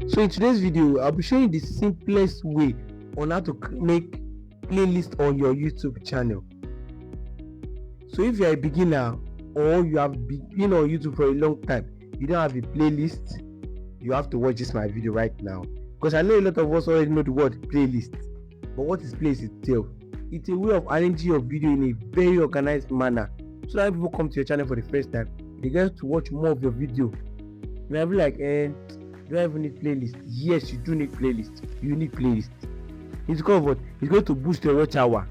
So in today's video, I'll be showing you the simplest way on how to make playlist on your YouTube channel. So if you're a beginner or you have been on YouTube for a long time, you don't have a playlist, you have to watch this my video right now, because I know a lot of us already know the word playlist. But what is playlist itself? It's a way of arranging your video in a very organized manner, so that when people come to your channel for the first time, they get to watch more of your video. You might be like, do I even need playlist? Yes, you do need playlist. You need playlist. It's because what? It's going to boost your watch hour.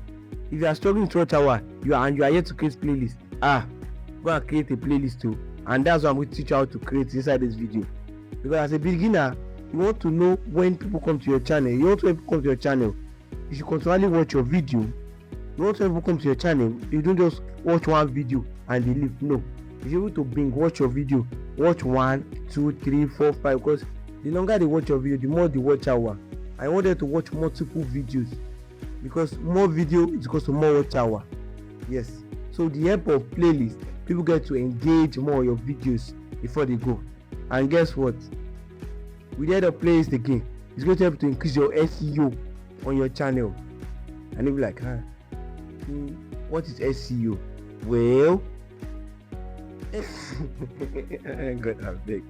If you are struggling to watch hour, you are yet to create playlist. Go and create a playlist too. And that's what I'm going to teach you how to create inside this video. Because as a beginner, you want to know when people come to your channel. You want to know when people come to your channel, you should continually watch your video. You want to know when people come to your channel, you don't just watch one video and they leave. No. If you're able to binge watch your video, watch 1, 2, 3, 4, 5, because the longer they watch your video, the more they watch hour. I want them to watch multiple videos, because more video is equals to more watch hour. Yes. So with the help of playlist, people get to engage more on your videos before they go. And guess what? With the help of playlist again, it's going to help to increase your SEO on your channel. And you'll be like, what is SEO? Well, God, I'm big.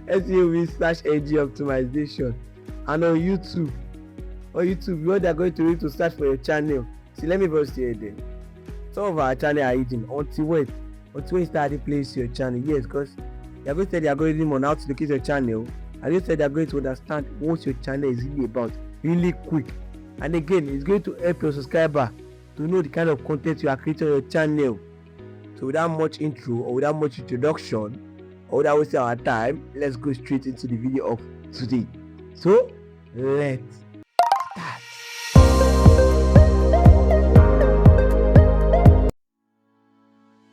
SEO means search engine optimization. And on YouTube, what they're going to do to search for your channel. See, let me first say it. Some of our channel are hidden until when you start to place your channel. Yes, because they're going to tell the algorithm on how to locate your channel, and they said they're going to understand what your channel is really about really quick. And again, it's going to help your subscriber to know the kind of content you are creating on your channel. So without much intro or without much introduction or without wasting our time, let's go straight into the video of today. So let's start.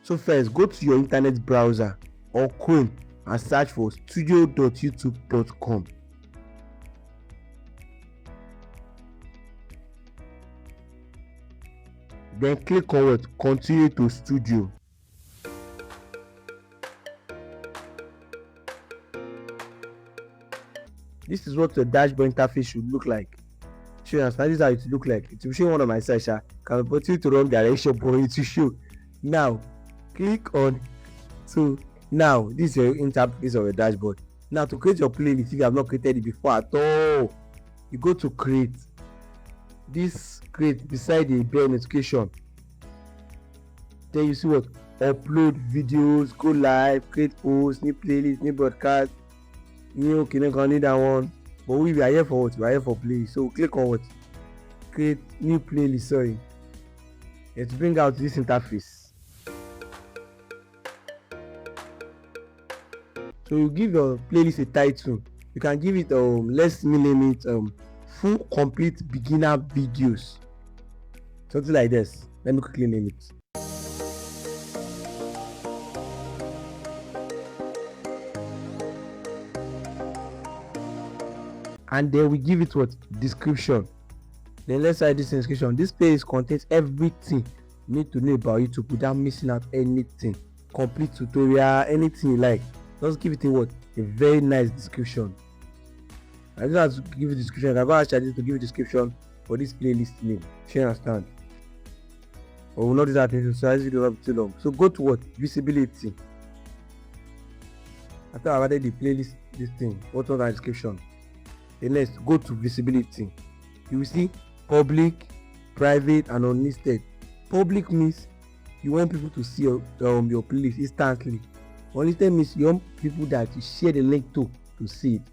So first, go to your internet browser or Chrome and search for studio.youtube.com. Then click on what? Continue to studio. This is what the dashboard interface should look like. So you understand, this is how it look like. It will show one of my sites. Can put you to the wrong direction, but it will show. Now, click on. So now this is your interface of your dashboard. Now to create your playlist, if you have not created it before at all, you go to create. This create beside the bell notification. Then you see what? Upload videos, go live, create posts, new playlist, new broadcast. New can need that one, but we are here for what? We are here for play. So click on what? Create new playlist. Sorry, let's bring out this interface. So you give your playlist a title. You can give it let's name it full complete beginner videos, something like this. Let me quickly name it. And then we give it what? Description. Then let's write this description. This playlist contains everything you need to know about YouTube without missing out anything. Complete tutorial, anything you like. Just give it a what? A very nice description. I don't have to give a description. I have to give a description for this playlist name. You understand? But we'll not do that so this video will be too long. So go to what? Visibility. After I've added the playlist, this thing, what was the description? Then let's go to visibility. You will see public, private, and unlisted. Public means you want people to see your playlist instantly. Unlisted means you want people that you share the link to see it.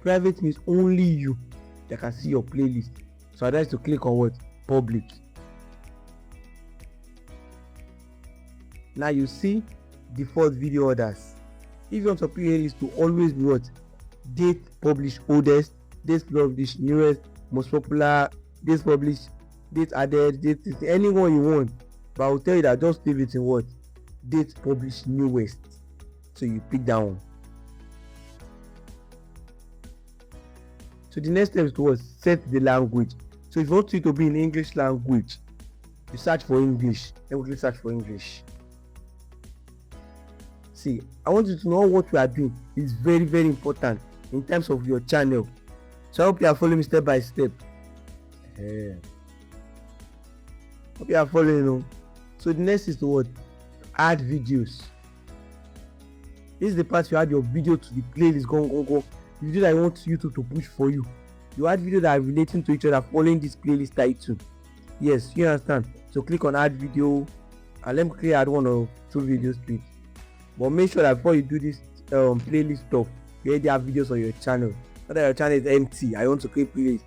Private means only you that can see your playlist. So I advise to click on what? Public. Now you see default video orders. If you want your playlist to always be what? Date published oldest, date published newest, most popular, date published, date added, date anyone you want. But I will tell you that just leave it in what? Date published newest. So you pick that one. So the next step is to set the language. So if you want it to be in English language, you search for English. Then we click search for English. See, I want you to know what we are doing. It's very, very important. in terms of your channel. So I hope you are following me step by step. Hope you are following. So the next is to what? Add videos. This is the part you add your video to the playlist. Go. The video that you want YouTube to push for you. You add video that are relating to each other following this playlist title. Yes, you understand. So click on add video and let me quickly add 1 or 2 videos, please. But make sure that before you do this playlist stuff, you already have videos on your channel. Not that your channel is empty. I want to create playlist.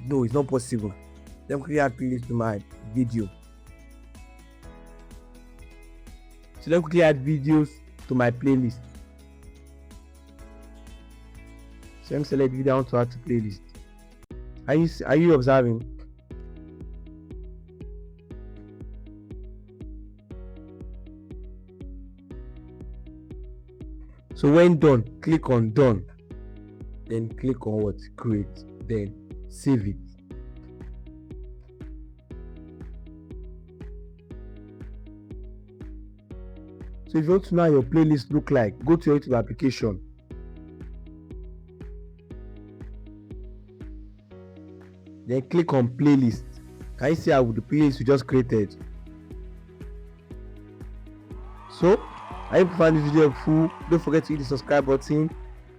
No, it's not possible. Let me quickly add playlist to my video. So let me quickly add videos to my playlist. So let me select video I want to add to playlist. Are you observing? So when done, click on done. Then click on what? Create. Then save it. So if you want to know how your playlist look like, go to your YouTube application. Then click on playlist. Can you see how the playlist you just created? So I hope you found this video helpful. Don't forget to hit the subscribe button,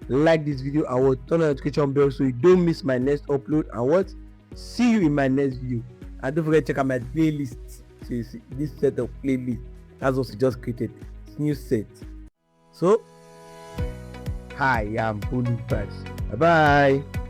like this video, and what, turn on the notification bell so you don't miss my next upload. And what, see you in my next video. And don't forget to check out my playlist. So you see this set of playlist, that's what we just created. It's new set. So hi, I'm Bolu Bye bye.